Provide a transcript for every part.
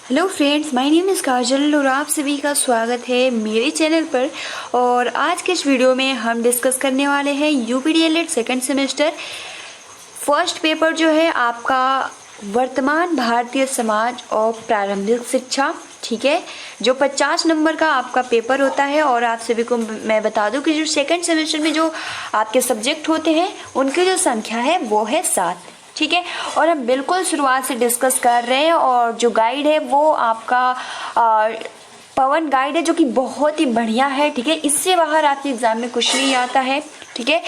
Hello friends, my name is Kajal और आप सभी का स्वागत है मेरे चैनल पर। और आज के इस वीडियो में हम डिस्कस करने वाले हैं यूपीडीएलएड सेकंड सेमेस्टर फर्स्ट पेपर जो है आपका वर्तमान भारतीय समाज और प्रारंभिक शिक्षा। ठीक है, जो 50 नंबर का आपका पेपर होता है। और आप सभी को मैं बता दूं कि जो सेकंड सेमेस्टर में जो आपके सब्जेक्ट होते हैं उनकी जो संख्या है वो है 7। ठीक है, और हम बिल्कुल शुरुआत से डिस्कस कर रहे हैं। और जो गाइड है वो आपका पवन गाइड है, जो कि बहुत ही बढ़िया है। ठीक है, इससे बाहर आपके एग्जाम में कुछ नहीं आता है। ठीक है,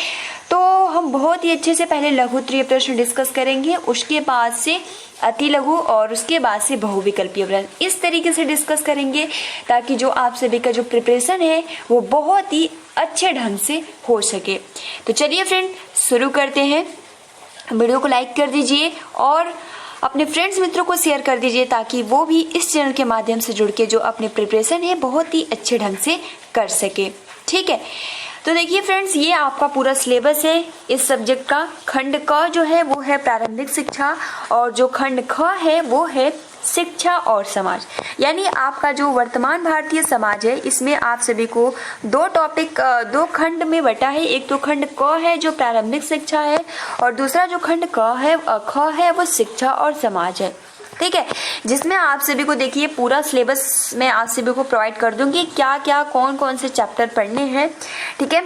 तो हम बहुत ही अच्छे से पहले लघु त्रिय प्रश्न डिस्कस करेंगे, उसके बाद से अति लघु और उसके बाद से बहुविकल्पीय प्रश्न। इस तरीके से डिस्कस करेंगे ताकि जो आप सभी का जो प्रिपरेशन है वो बहुत ही अच्छे ढंग से हो सके। तो चलिए फ्रेंड, शुरू करते हैं। वीडियो को लाइक कर दीजिए और अपने फ्रेंड्स मित्रों को शेयर कर दीजिए ताकि वो भी इस चैनल के माध्यम से जुड़ के जो अपने प्रिपरेशन है बहुत ही अच्छे ढंग से कर सके। ठीक है, तो देखिए फ्रेंड्स, ये आपका पूरा सिलेबस है इस सब्जेक्ट का। खंड क जो है वो है प्रारंभिक शिक्षा और जो खंड ख है वो है शिक्षा और समाज। यानी आपका जो वर्तमान भारतीय समाज है इसमें आप सभी को दो खंड में बटा है। एक तो खंड क है जो प्रारंभिक शिक्षा है और दूसरा जो खंड ख है वो शिक्षा और समाज है। ठीक है, जिसमें आप सभी को देखिए पूरा सिलेबस मैं आप सभी को प्रोवाइड कर दूंगी, क्या क्या कौन कौन से चैप्टर पढ़ने हैं। ठीक है,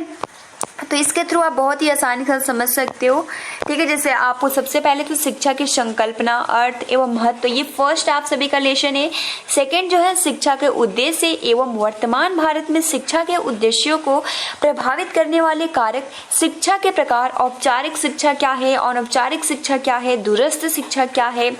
तो इसके थ्रू आप बहुत ही आसानी से समझ सकते हो। ठीक है, जैसे आपको सबसे पहले तो शिक्षा की संकल्पना, अर्थ एवं महत्व, तो ये फर्स्ट आप सभी का लेशन है। सेकंड जो है शिक्षा के उद्देश्य एवं वर्तमान भारत में शिक्षा के उद्देश्यों को प्रभावित करने वाले कारक, शिक्षा के प्रकार, औपचारिक शिक्षा क्या है, अनौपचारिक शिक्षा क्या है, दूरस्थ शिक्षा क्या है,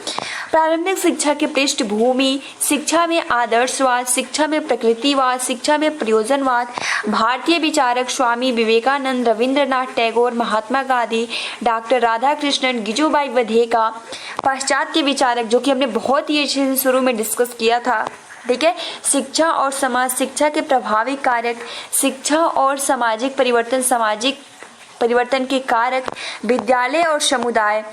प्रारंभिक शिक्षा की पृष्ठभूमि, शिक्षा में आदर्शवाद, शिक्षा में प्रकृतिवाद, शिक्षा में प्रयोजनवाद, भारतीय विचारक स्वामी विवेकानंद, रविंद्रनाथ टैगोर, महात्मा गांधी, डॉक्टर राधाकृष्णन, गिजुबाई वधेका, पाश्चात्य विचारक, जो कि हमने बहुत ही अच्छे से शुरू में डिस्कस किया था। ठीक है, शिक्षा और समाज, शिक्षा के प्रभावी कारक, शिक्षा और सामाजिक परिवर्तन के कारक, विद्यालय और समुदाय,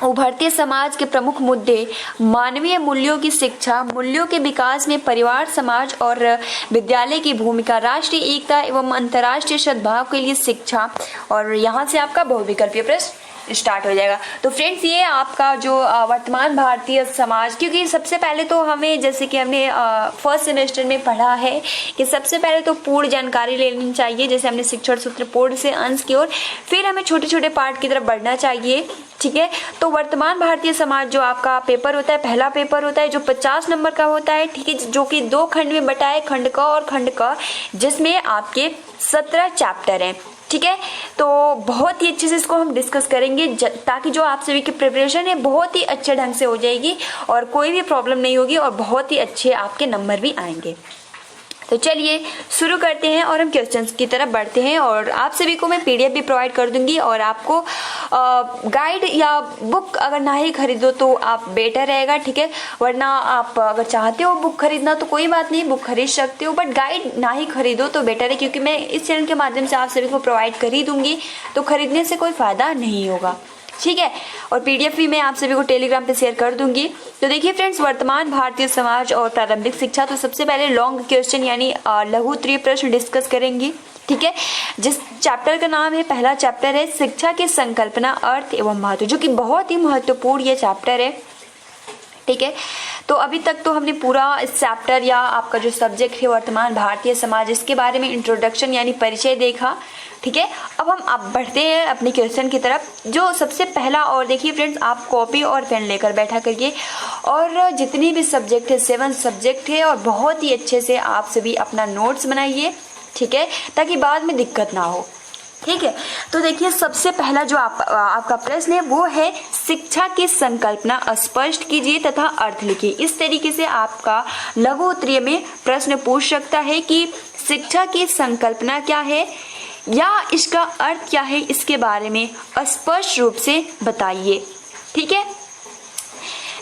उभरते समाज के प्रमुख मुद्दे, मानवीय मूल्यों की शिक्षा, मूल्यों के विकास में परिवार, समाज और विद्यालय की भूमिका, राष्ट्रीय एकता एवं अंतर्राष्ट्रीय सद्भाव के लिए शिक्षा। और यहाँ से आपका बहुविकल्पीय प्रश्न स्टार्ट हो जाएगा। तो फ्रेंड्स, ये आपका जो वर्तमान भारतीय समाज, क्योंकि सबसे पहले तो हमें, जैसे कि हमने फर्स्ट सेमेस्टर में पढ़ा है कि सबसे पहले तो पूर्ण जानकारी लेनी चाहिए, जैसे हमने शिक्षण सूत्र पूर्ण से अंश की ओर, फिर हमें छोटे छोटे पार्ट की तरफ बढ़ना चाहिए। ठीक है, तो वर्तमान भारतीय समाज जो आपका पेपर होता है, पहला पेपर होता है जो 50 नंबर का होता है। ठीक है, जो कि 2 खंड में बटा है, खंड क और खंड क, जिसमें आपके 17 चैप्टर हैं। ठीक है, तो बहुत ही अच्छे से इसको हम डिस्कस करेंगे ताकि जो आप सभी की प्रिपरेशन है बहुत ही अच्छे ढंग से हो जाएगी और कोई भी प्रॉब्लम नहीं होगी और बहुत ही अच्छे आपके नंबर भी आएंगे। तो चलिए शुरू करते हैं और हम क्वेश्चंस की तरफ बढ़ते हैं। और आप सभी को मैं पीडीएफ भी प्रोवाइड कर दूंगी और आपको गाइड या बुक अगर ना ही खरीदो तो आप बेटर रहेगा। ठीक है, वरना आप अगर चाहते हो बुक खरीदना तो कोई बात नहीं, बुक खरीद सकते हो, बट गाइड ना ही खरीदो तो बेटर है, क्योंकि मैं इस चैनल के माध्यम से आप सभी को प्रोवाइड कर ही दूंगी, तो खरीदने से कोई फायदा नहीं होगा। ठीक है, और पीडीएफ भी मैं आप सभी को टेलीग्राम पे शेयर कर दूंगी। तो देखिए फ्रेंड्स, वर्तमान भारतीय समाज और प्रारंभिक शिक्षा, तो सबसे पहले लॉन्ग क्वेश्चन यानी लघु त्रिय प्रश्न डिस्कस करेंगे। ठीक है, जिस चैप्टर का नाम है, पहला चैप्टर है शिक्षा की संकल्पना, अर्थ एवं महत्व, जो कि बहुत ही महत्वपूर्ण ये चैप्टर है। ठीक है, तो अभी तक तो हमने पूरा इस चैप्टर या आपका जो सब्जेक्ट है वर्तमान भारतीय समाज, इसके बारे में इंट्रोडक्शन यानी परिचय देखा। ठीक है, अब हम बढ़ते हैं अपने क्वेश्चन की तरफ। जो सबसे पहला, और देखिए फ्रेंड्स, आप कॉपी और पेन लेकर बैठा करिए और जितनी भी सब्जेक्ट है, 7 सब्जेक्ट है, और बहुत ही अच्छे से आप सभी अपना नोट्स बनाइए। ठीक है, ताकि बाद में दिक्कत ना हो। ठीक है, तो देखिए सबसे पहला जो आपका प्रश्न है वो है शिक्षा की संकल्पना स्पष्ट कीजिए तथा अर्थ लिखिए। इस तरीके से आपका लघु उत्तरीय में प्रश्न पूछ सकता है कि शिक्षा की संकल्पना क्या है या इसका अर्थ क्या है, इसके बारे में स्पष्ट रूप से बताइए। ठीक है,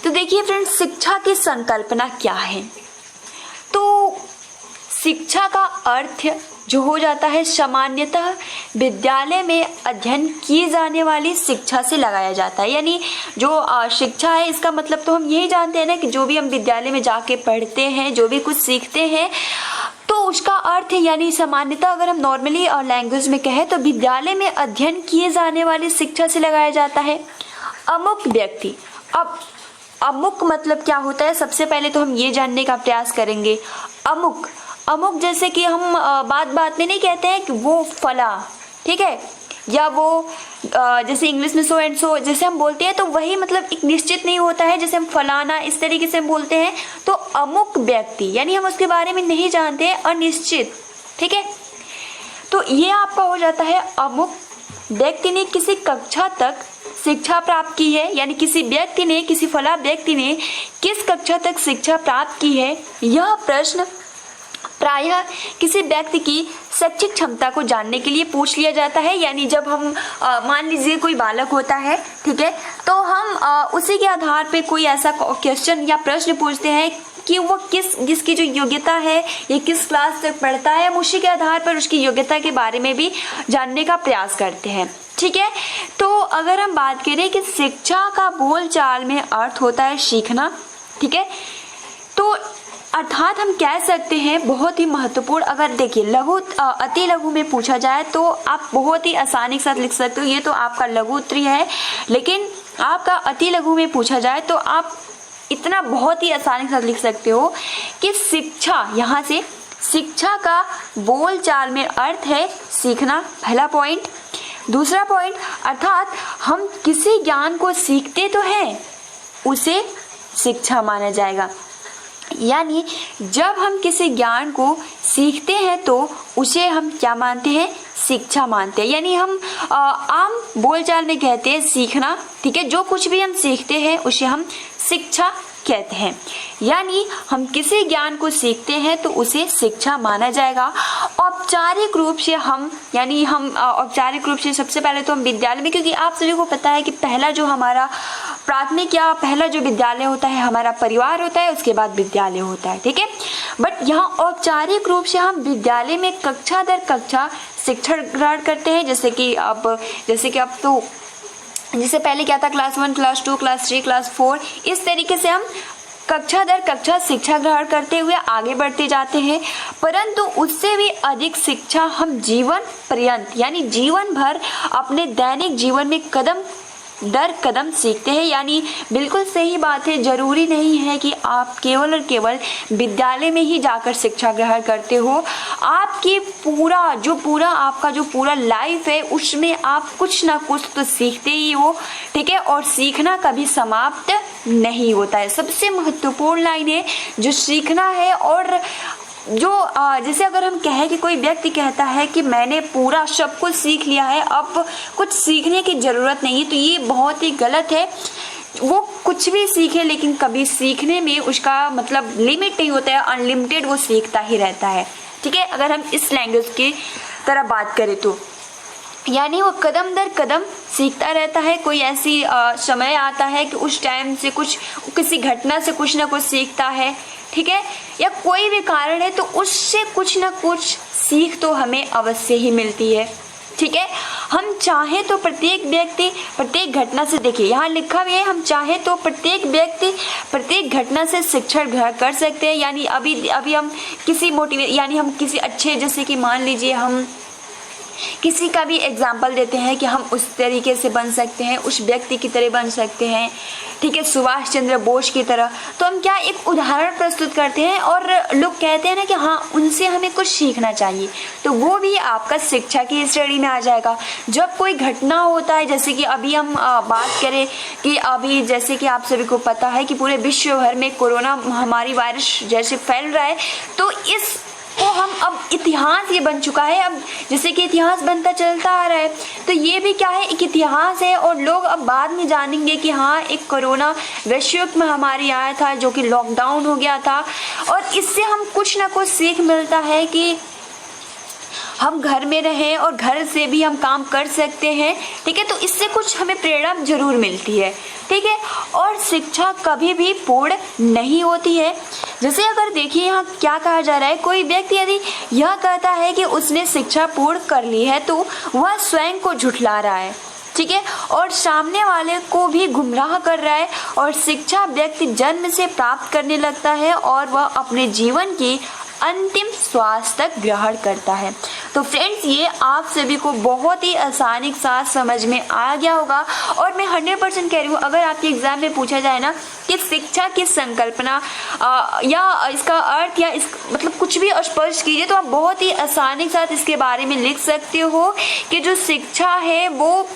तो देखिए फ्रेंड्स, शिक्षा की संकल्पना क्या है, तो शिक्षा का अर्थ जो हो जाता है सामान्यतः विद्यालय में अध्ययन किए जाने वाली शिक्षा से लगाया जाता है। यानी जो शिक्षा है, इसका मतलब तो हम यही जानते हैं ना कि जो भी हम विद्यालय में जाके पढ़ते हैं, जो भी कुछ सीखते हैं, तो उसका अर्थ है, यानी सामान्यतः अगर हम नॉर्मली और लैंग्वेज में कहें तो विद्यालय में अध्ययन किए जाने वाली शिक्षा से लगाया जाता है। अमुक व्यक्ति, अब अमुक मतलब क्या होता है, सबसे पहले तो हम ये जानने का प्रयास करेंगे। अमुक, अमुक जैसे कि हम बात में नहीं कहते हैं कि वो फला, ठीक है, या वो जैसे इंग्लिश में सो एंड सो जैसे हम बोलते हैं, तो वही मतलब एक निश्चित नहीं होता है, जैसे हम फलाना इस तरीके से हम बोलते हैं। तो अमुक व्यक्ति यानी हम उसके बारे में नहीं जानते हैं, अनिश्चित, ठीक है। तो ये आपका हो जाता है अमुक व्यक्ति ने किसी कक्षा तक शिक्षा प्राप्त की है, यानी किसी व्यक्ति ने, किसी फला व्यक्ति ने किस कक्षा तक शिक्षा प्राप्त की है। यह प्रश्न प्रायः किसी व्यक्ति की शैक्षिक क्षमता को जानने के लिए पूछ लिया जाता है। यानी जब हम मान लीजिए कोई बालक होता है, ठीक है, तो हम उसी के आधार पे कोई ऐसा क्वेश्चन या प्रश्न पूछते हैं कि वो जिसकी जो योग्यता है, ये किस क्लास तक पढ़ता है, हम उसी के आधार पर उसकी योग्यता के बारे में भी जानने का प्रयास करते हैं, ठीक है। तो अगर हम बात करें कि शिक्षा का बोलचाल में अर्थ होता है सीखना, ठीक है, तो अर्थात हम कह सकते हैं बहुत ही महत्वपूर्ण। अगर देखिए लघु अति लघु में पूछा जाए तो आप बहुत ही आसानी के साथ लिख सकते हो, ये तो आपका लघु उत्तरीय है। लेकिन आपका अति लघु में पूछा जाए तो आप इतना बहुत ही आसानी के साथ लिख सकते हो कि शिक्षा, यहाँ से शिक्षा का बोलचाल में अर्थ है सीखना, पहला पॉइंट। दूसरा पॉइंट, अर्थात हम किसी ज्ञान को सीखते तो हैं, उसे शिक्षा माना जाएगा। यानी जब हम किसी ज्ञान को सीखते हैं तो उसे हम क्या मानते हैं, शिक्षा मानते हैं। यानी हम आम बोलचाल में कहते हैं सीखना, ठीक है, जो कुछ भी हम सीखते हैं उसे हम शिक्षा कहते हैं। यानी हम किसी ज्ञान को सीखते हैं तो उसे शिक्षा माना जाएगा। औपचारिक रूप से हम, यानी हम औपचारिक रूप से सबसे पहले तो हम विद्यालय में, क्योंकि आप सभी को पता है कि पहला जो हमारा प्राथमिक या पहला जो विद्यालय होता है हमारा परिवार होता है, उसके बाद विद्यालय होता है, ठीक है। बट यहाँ औपचारिक रूप से हम विद्यालय में कक्षा दर कक्षा शिक्षा ग्रहण करते हैं। जैसे कि अब तो जैसे पहले क्या था, क्लास 1, क्लास 2, क्लास 3, क्लास 4, इस तरीके से हम कक्षा दर कक्षा शिक्षा ग्रहण करते हुए आगे बढ़ते जाते हैं। परंतु उससे भी अधिक शिक्षा हम जीवन पर्यंत, यानी जीवन भर अपने दैनिक जीवन में कदम दर कदम सीखते हैं। यानी बिल्कुल सही बात है, जरूरी नहीं है कि आप केवल और केवल विद्यालय में ही जाकर शिक्षा ग्रहण करते हो। आपकी आपका जो पूरा लाइफ है उसमें आप कुछ ना कुछ तो सीखते ही हो, ठीक है, और सीखना कभी समाप्त नहीं होता है। सबसे महत्वपूर्ण लाइन है जो सीखना है। और जो जैसे अगर हम कहें कि कोई व्यक्ति कहता है कि मैंने पूरा सब कुछ सीख लिया है, अब कुछ सीखने की ज़रूरत नहीं है, तो ये बहुत ही गलत है। वो कुछ भी सीखे लेकिन कभी सीखने में उसका मतलब लिमिट नहीं होता है, अनलिमिटेड वो सीखता ही रहता है, ठीक है। अगर हम इस लैंग्वेज की तरह बात करें तो यानी वो कदम दर कदम सीखता रहता है। कोई ऐसी समय आता है कि उस टाइम से किसी घटना से कुछ ना कुछ सीखता है, ठीक है, या कोई भी कारण है तो उससे कुछ ना कुछ सीख तो हमें अवश्य ही मिलती है, ठीक है। हम चाहे तो प्रत्येक व्यक्ति प्रत्येक घटना से, देखिए यहाँ लिखा भी है, हम चाहे तो प्रत्येक व्यक्ति प्रत्येक घटना से शिक्षण ग्रहण कर सकते हैं। यानी अभी हम यानी हम किसी अच्छे, जैसे कि मान लीजिए हम किसी का भी एग्जाम्पल देते हैं कि हम उस तरीके से बन सकते हैं, उस व्यक्ति की तरह बन सकते हैं, ठीक है, सुभाष चंद्र बोस की तरह। तो हम क्या एक उदाहरण प्रस्तुत करते हैं और लोग कहते हैं ना कि हाँ उनसे हमें कुछ सीखना चाहिए, तो वो भी आपका शिक्षा की श्रेणी में आ जाएगा। जब कोई घटना होता है, जैसे कि अभी हम बात करें कि अभी जैसे कि आप सभी को पता है कि पूरे विश्व भर में कोरोना महामारी वायरस जैसे फैल रहा है, तो इस तो हम अब इतिहास ये बन चुका है। अब जैसे कि इतिहास बनता चलता आ रहा है, तो ये भी क्या है, एक इतिहास है। और लोग अब बाद में जानेंगे कि हाँ एक कोरोना वैश्विक महामारी आया था जो कि लॉकडाउन हो गया था, और इससे हम कुछ ना कुछ सीख मिलता है कि हम घर में रहें और घर से भी हम काम कर सकते हैं, ठीक है। तो इससे कुछ हमें प्रेरणा जरूर मिलती है, ठीक है। और शिक्षा कभी भी पूर्ण नहीं होती है। जैसे अगर देखिए यहाँ क्या कहा जा रहा है, कोई व्यक्ति यदि यह कहता है कि उसने शिक्षा पूर्ण कर ली है तो वह स्वयं को झुठला रहा है, ठीक है, और सामने वाले को भी गुमराह कर रहा है। और शिक्षा व्यक्ति जन्म से प्राप्त करने लगता है और वह अपने जीवन की अंतिम श्वास तक ग्रहण करता है। तो फ्रेंड्स, ये आप सभी को बहुत ही आसानी के साथ समझ में आ गया होगा। और मैं 100% कह रही हूँ, अगर आपके एग्जाम में पूछा जाए ना कि शिक्षा की संकल्पना या इसका अर्थ या इस मतलब कुछ भी स्पष्ट कीजिए, तो आप बहुत ही आसानी के साथ इसके बारे में लिख सकते हो कि जो शिक्षा है वो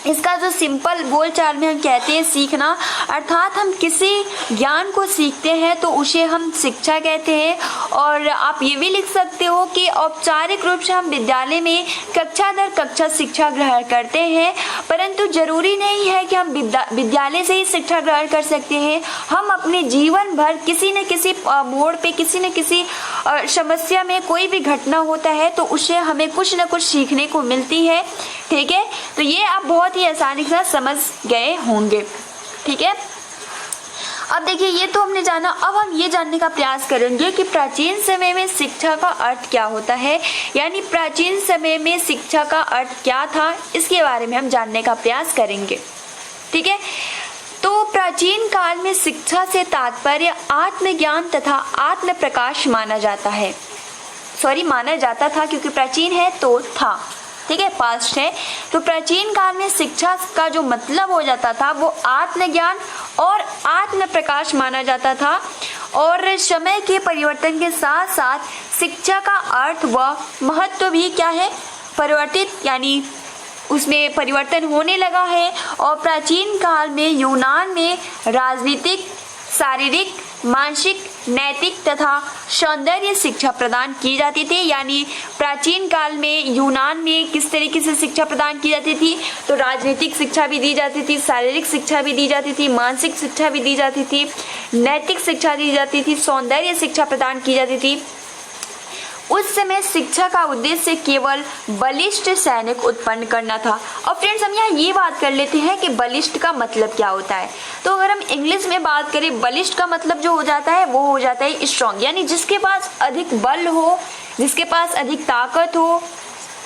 इसका जो सिंपल बोलचाल में हम कहते हैं सीखना, अर्थात हम किसी ज्ञान को सीखते हैं तो उसे हम शिक्षा कहते हैं। और आप ये भी लिख सकते हो कि औपचारिक रूप से हम विद्यालय में कक्षा दर कक्षा शिक्षा ग्रहण करते हैं, परंतु जरूरी नहीं है कि हम विद्यालय से ही शिक्षा ग्रहण कर सकते हैं। हम अपने जीवन भर किसी न किसी मोड़ पे, किसी न किसी समस्या में कोई भी घटना होता है तो उससे हमें कुछ न कुछ सीखने को मिलती है, ठीक है। तो ये आप बहुत ही आसानी से समझ गए होंगे, ठीक है। अब देखिए, ये तो हमने जाना, अब हम ये जानने का प्रयास करेंगे कि प्राचीन समय में शिक्षा का अर्थ क्या होता है, यानी प्राचीन समय में शिक्षा का अर्थ क्या था, इसके बारे में हम जानने का प्रयास करेंगे, ठीक है। तो प्राचीन काल में शिक्षा से तात्पर्य आत्मज्ञान तथा आत्म प्रकाश माना जाता है, माना जाता था, क्योंकि प्राचीन है तो था, ठीक है, पास्ट है। तो प्राचीन काल में शिक्षा का जो मतलब हो जाता था वो आत्मज्ञान और आत्म प्रकाश माना जाता था। और समय के परिवर्तन के साथ साथ शिक्षा का अर्थ व महत्व भी क्या है, परिवर्तित, यानी उसमें परिवर्तन होने लगा है। और प्राचीन काल में यूनान में राजनीतिक, शारीरिक, मानसिक, नैतिक तथा सौंदर्य शिक्षा प्रदान की जाती थी। यानी प्राचीन काल में यूनान में किस तरीके से शिक्षा प्रदान की जाती थी, तो राजनीतिक शिक्षा भी दी जाती थी, शारीरिक शिक्षा भी दी जाती थी, मानसिक शिक्षा भी दी जाती थी, नैतिक शिक्षा दी जाती थी, सौंदर्य शिक्षा प्रदान की जाती थी। उस समय शिक्षा का उद्देश्य केवल बलिष्ठ सैनिक उत्पन्न करना था। और फ्रेंड्स, हम यहाँ ये बात कर लेते हैं कि बलिष्ठ का मतलब क्या होता है। तो अगर हम इंग्लिश में बात करें, बलिष्ठ का मतलब जो हो जाता है वो हो जाता है स्ट्रॉन्ग, यानी जिसके पास अधिक बल हो, जिसके पास अधिक ताकत हो,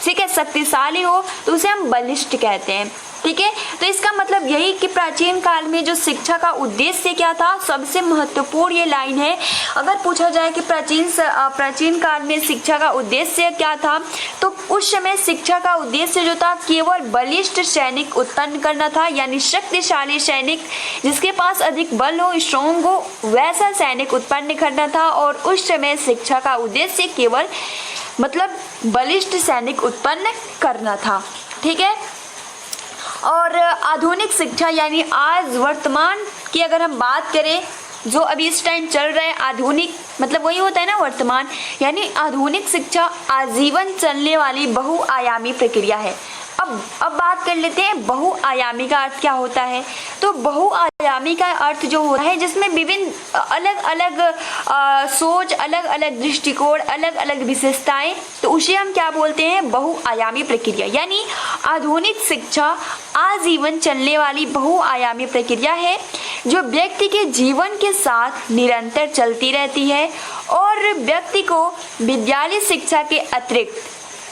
ठीक है, शक्तिशाली हो, तो उसे हम बलिष्ठ कहते हैं, ठीक है। तो इसका मतलब यही कि प्राचीन काल में जो शिक्षा का उद्देश्य क्या था, सबसे महत्वपूर्ण ये लाइन है। अगर पूछा जाए कि प्राचीन काल में शिक्षा का उद्देश्य क्या था, तो उस समय शिक्षा का उद्देश्य जो था केवल बलिष्ठ सैनिक उत्पन्न करना था, यानी शक्तिशाली सैनिक, जिसके पास अधिक बल हो, स्ट्रॉन्ग हो, वैसा सैनिक उत्पन्न करना था। और उस समय शिक्षा का उद्देश्य केवल मतलब बलिष्ठ सैनिक उत्पन्न करना था, ठीक है। और आधुनिक शिक्षा, यानी आज वर्तमान की अगर हम बात करें, जो अभी इस टाइम चल रहा है, आधुनिक मतलब वही होता है ना वर्तमान, यानी आधुनिक शिक्षा आजीवन चलने वाली बहुआयामी प्रक्रिया है। अब बात कर लेते हैं बहुआयामी का अर्थ क्या होता है। तो बहुआयामी का अर्थ जो होता है जिसमें विभिन्न अलग अलग सोच, अलग अलग दृष्टिकोण, अलग अलग विशेषताएं, तो उसे हम क्या बोलते हैं, बहुआयामी प्रक्रिया। यानी आधुनिक शिक्षा आजीवन चलने वाली बहुआयामी प्रक्रिया है जो व्यक्ति के जीवन के साथ निरंतर चलती रहती है और व्यक्ति को विद्यालय शिक्षा के अतिरिक्त,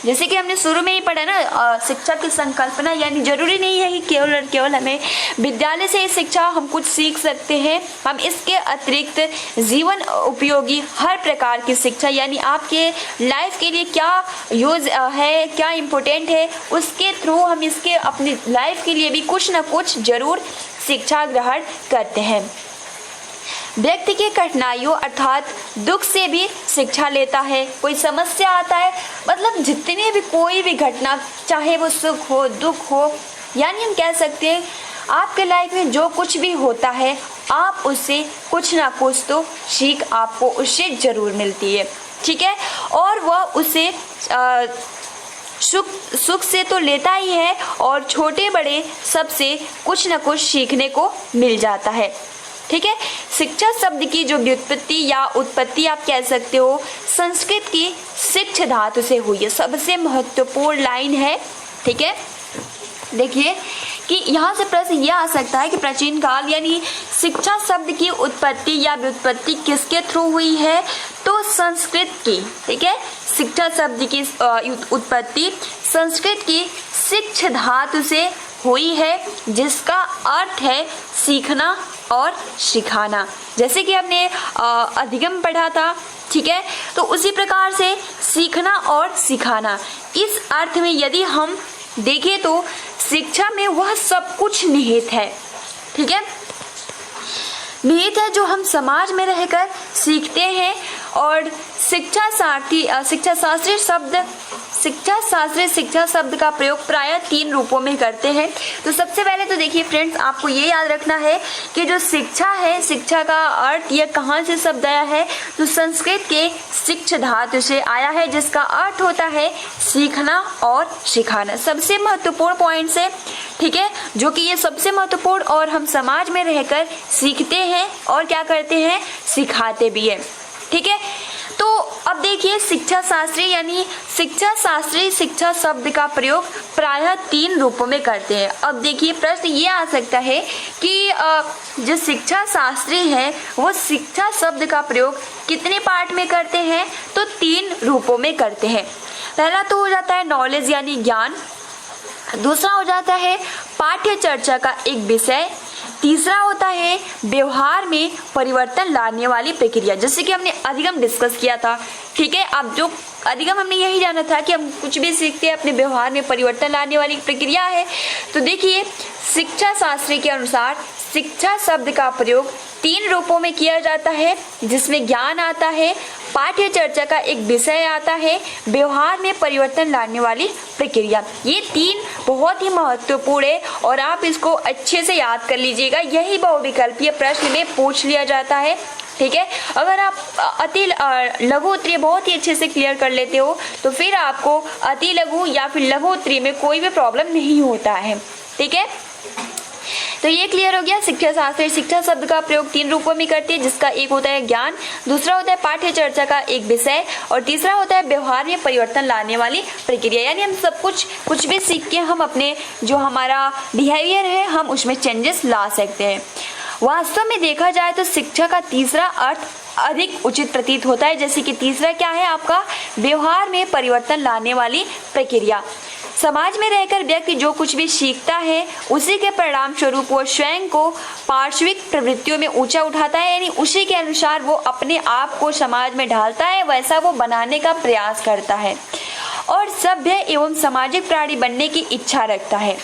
जैसे कि हमने शुरू में ही पढ़ा ना, शिक्षा की संकल्पना, यानी जरूरी नहीं है कि केवल और केवल हमें विद्यालय से शिक्षा हम कुछ सीख सकते हैं, हम इसके अतिरिक्त जीवन उपयोगी हर प्रकार की शिक्षा, यानी आपके लाइफ के लिए क्या यूज है, क्या इम्पोर्टेंट है, उसके थ्रू हम इसके अपनी लाइफ के लिए भी कुछ ना कुछ जरूर शिक्षा ग्रहण करते हैं। व्यक्ति की कठिनाइयों अर्थात दुख से भी शिक्षा लेता है। कोई समस्या आता है, मतलब जितनी भी कोई भी घटना, चाहे वो सुख हो, दुख हो, यानी हम कह सकते हैं आपके लाइफ में जो कुछ भी होता है, आप उससे कुछ ना कुछ तो सीख आपको उससे जरूर मिलती है, ठीक है। और वह उसे सुख से तो लेता ही है और छोटे बड़े सबसे कुछ ना कुछ सीखने को मिल जाता है, ठीक है। शिक्षा शब्द की जो व्युत्पत्ति या उत्पत्ति आप कह सकते हो, संस्कृत की शिक्ष धातु से हुई है। सबसे महत्वपूर्ण लाइन है, ठीक है। देखिए कि यहाँ से प्रश्न ये आ सकता है कि प्राचीन काल यानी शिक्षा शब्द की उत्पत्ति या व्युत्पत्ति किसके थ्रू हुई है, तो संस्कृत की। ठीक है, शिक्षा शब्द की उत्पत्ति संस्कृत की शिक्ष धातु से हुई है, जिसका अर्थ है सीखना और सिखाना। जैसे कि हमने अधिगम पढ़ा था, ठीक है, तो उसी प्रकार से सीखना और सिखाना, इस अर्थ में यदि हम देखें तो शिक्षा में वह सब कुछ निहित है। ठीक है, निहित है जो हम समाज में रहकर सीखते हैं। और शिक्षा शास्त्रीय शिक्षा शब्द का प्रयोग प्रायः 3 रूपों में करते हैं। तो सबसे पहले तो देखिए फ्रेंड्स, आपको ये याद रखना है कि जो शिक्षा है, शिक्षा का अर्थ यह कहाँ से शब्द आया है, तो संस्कृत के शिक्ष धातु से आया है, जिसका अर्थ होता है सीखना और सिखाना। सबसे महत्वपूर्ण पॉइंट्स है, ठीक है, जो कि ये सबसे महत्वपूर्ण और हम समाज में रहकर सीखते हैं और क्या करते हैं, सिखाते भी हैं। ठीक है, तो अब देखिए शिक्षा शास्त्री यानी शिक्षा शास्त्री शिक्षा शब्द का प्रयोग प्रायः 3 रूपों में करते हैं। अब देखिए प्रश्न ये आ सकता है कि जो शिक्षा शास्त्री है वो शिक्षा शब्द का प्रयोग कितने पार्ट में करते हैं, तो 3 रूपों में करते हैं। पहला तो हो जाता है नॉलेज यानी ज्ञान, दूसरा हो जाता है पाठ्य चर्चा का एक विषय, तीसरा होता है व्यवहार में परिवर्तन लाने वाली प्रक्रिया, जैसे कि हमने अधिगम डिस्कस किया था। ठीक है, अब जो अधिगम हमने यही जाना था कि हम कुछ भी सीखते हैं अपने व्यवहार में परिवर्तन लाने वाली प्रक्रिया है। तो देखिए शिक्षा शास्त्री के अनुसार शिक्षा शब्द का प्रयोग 3 रूपों में किया जाता है, जिसमें ज्ञान आता है, पाठ्य चर्चा का एक विषय आता है, व्यवहार में परिवर्तन लाने वाली प्रक्रिया। ये 3 बहुत ही महत्वपूर्ण है और आप इसको अच्छे से याद कर लीजिएगा। यही बहुविकल्पीय प्रश्न में पूछ लिया जाता है। ठीक है, अगर आप अति लघु उत्तरीय बहुत ही अच्छे से क्लियर कर लेते हो तो फिर आपको अति लघु या फिर लघु उत्तरीय में कोई भी प्रॉब्लम नहीं होता है। ठीक है, तो ये क्लियर हो गया। शिक्षा शास्त्री शिक्षा शब्द का प्रयोग 3 रूपों में करती है, जिसका एक होता है ज्ञान, दूसरा होता है पाठ्य चर्चा का एक विषय और तीसरा होता है व्यवहार में परिवर्तन लाने वाली प्रक्रिया। यानी हम सब कुछ भी सीख के हम अपने जो हमारा बिहेवियर है हम उसमें चेंजेस ला सकते हैं। वास्तव में देखा जाए तो शिक्षा का तीसरा अर्थ अधिक उचित प्रतीत होता है, जैसे कि तीसरा क्या है आपका, व्यवहार में परिवर्तन लाने वाली प्रक्रिया। समाज में रहकर व्यक्ति जो कुछ भी सीखता है उसी के परिणाम स्वरूप वो स्वयं को पार्श्विक प्रवृत्तियों में ऊंचा उठाता है, यानी उसी के अनुसार वो अपने आप को समाज में ढालता है, वैसा वो बनाने का प्रयास करता है और सभ्य एवं सामाजिक प्राणी बनने की इच्छा रखता है।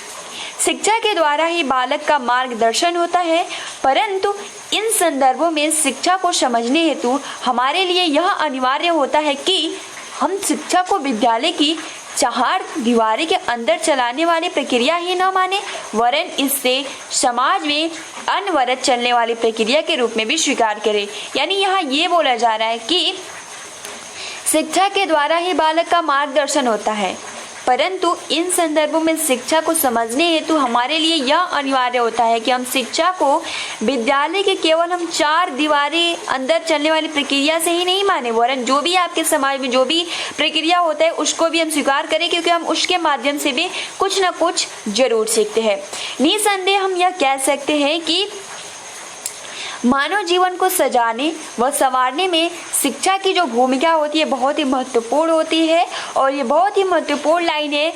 शिक्षा के द्वारा ही बालक का मार्गदर्शन होता है, परंतु इन संदर्भों में शिक्षा को समझने हेतु हमारे लिए यह अनिवार्य होता है कि हम शिक्षा को विद्यालय की 4 दीवारी के अंदर चलाने वाली प्रक्रिया ही न माने, वरन इससे समाज में अनवरत चलने वाली प्रक्रिया के रूप में भी स्वीकार करें। यानी यहाँ ये बोला जा रहा है कि शिक्षा के द्वारा ही बालक का मार्गदर्शन होता है, परंतु इन संदर्भों में शिक्षा को समझने हेतु हमारे लिए यह अनिवार्य होता है कि हम शिक्षा को विद्यालय के केवल हम 4 दीवारी अंदर चलने वाली प्रक्रिया से ही नहीं माने, वरन जो भी आपके समाज में जो भी प्रक्रिया होता है उसको भी हम स्वीकार करें, क्योंकि हम उसके माध्यम से भी कुछ न कुछ जरूर सीखते हैं। निसंदेह हम यह कह सकते हैं कि मानव जीवन को सजाने व संवारने में शिक्षा की जो भूमिका होती है बहुत ही महत्वपूर्ण होती है और ये बहुत ही महत्वपूर्ण लाइन है।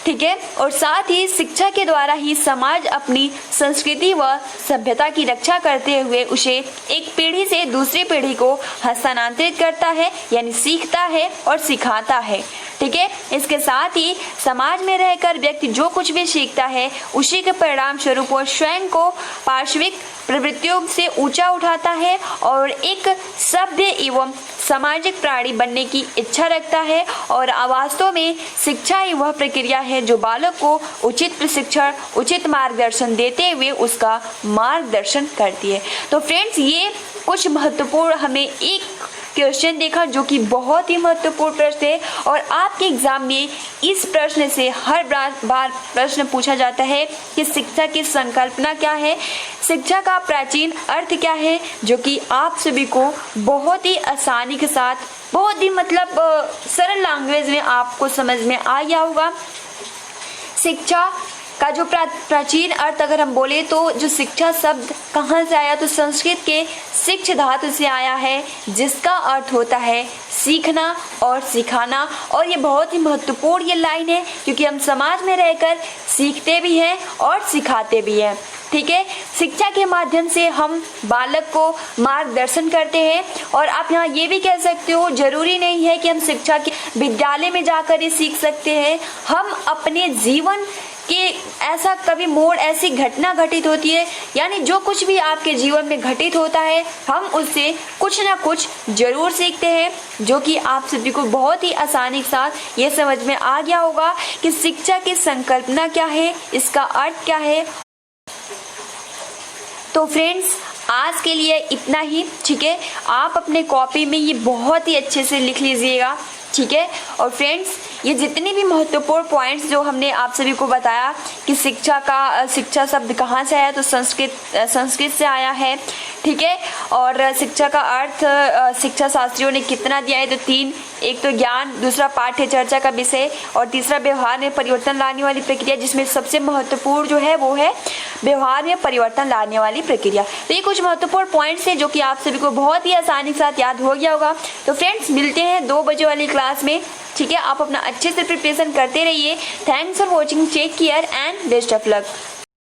ठीक है, और साथ ही शिक्षा के द्वारा ही समाज अपनी संस्कृति व सभ्यता की रक्षा करते हुए उसे एक पीढ़ी से दूसरी पीढ़ी को हस्तांतरित करता है, यानी सीखता है और सिखाता है। ठीक है, इसके साथ ही समाज में रहकर व्यक्ति जो कुछ भी सीखता है उसी के परिणाम स्वरूप वो स्वयं को पार्श्विक प्रवृत्तियों से ऊंचा उठाता है और एक सभ्य एवं सामाजिक प्राणी बनने की इच्छा रखता है। और वास्तव में शिक्षा ही वह प्रक्रिया है जो बालक को उचित प्रशिक्षण उचित मार्गदर्शन देते हुए उसका मार्गदर्शन करती है। तो फ्रेंड्स, ये कुछ महत्वपूर्ण हमें एक क्वेश्चन देखा जो कि बहुत ही महत्वपूर्ण प्रश्न है और आपके एग्जाम में इस प्रश्न से हर बार प्रश्न पूछा जाता है कि शिक्षा की संकल्पना क्या है, शिक्षा का प्राचीन अर्थ क्या है, जो कि आप सभी को बहुत ही आसानी के साथ बहुत ही सरल लैंग्वेज में आपको समझ में आ गया होगा। शिक्षा का जो प्राचीन अर्थ अगर हम बोले तो जो शिक्षा शब्द कहाँ से आया, तो संस्कृत के शिक्ष धातु से आया है, जिसका अर्थ होता है सीखना और सिखाना। और ये बहुत ही महत्वपूर्ण ये लाइन है, क्योंकि हम समाज में रहकर सीखते भी हैं और सिखाते भी हैं। ठीक है, शिक्षा के माध्यम से हम बालक को मार्गदर्शन करते हैं। और आप यहाँ ये भी कह सकते हो, जरूरी नहीं है कि हम शिक्षा के विद्यालय में जाकर ही सीख सकते हैं। हम अपने जीवन कि ऐसा कभी मोड़, ऐसी घटना घटित होती है, यानी जो कुछ भी आपके जीवन में घटित होता है, हम उससे कुछ ना कुछ जरूर सीखते हैं, जो कि आप सभी को बहुत ही आसानी के साथ ये समझ में आ गया होगा कि शिक्षा की संकल्पना क्या है, इसका अर्थ क्या है। तो फ्रेंड्स, आज के लिए इतना ही। ठीक है, आप अपने कॉपी में ये बहुत ही अच्छे से लिख लीजिएगा। ठीक है, और फ्रेंड्स, ये जितने भी महत्वपूर्ण पॉइंट्स जो हमने आप सभी को बताया कि शिक्षा शब्द कहाँ से आया, तो संस्कृत से आया है। ठीक है, और शिक्षा का अर्थ शिक्षा शास्त्रियों ने कितना दिया है, तो 3, एक तो ज्ञान, दूसरा पाठ्य चर्चा का विषय, और तीसरा व्यवहार में परिवर्तन लाने वाली प्रक्रिया, जिसमें सबसे महत्वपूर्ण जो है वो है व्यवहार में परिवर्तन लाने वाली प्रक्रिया। तो ये कुछ महत्वपूर्ण पॉइंट्स हैं जो कि आप सभी को बहुत ही आसानी के साथ याद हो गया होगा। तो फ्रेंड्स, मिलते हैं 2 बजे वाली क्लास में। ठीक है, आप अपना अच्छे से प्रिपरेशन करते रहिए। Thanks for watching, take care and best of luck.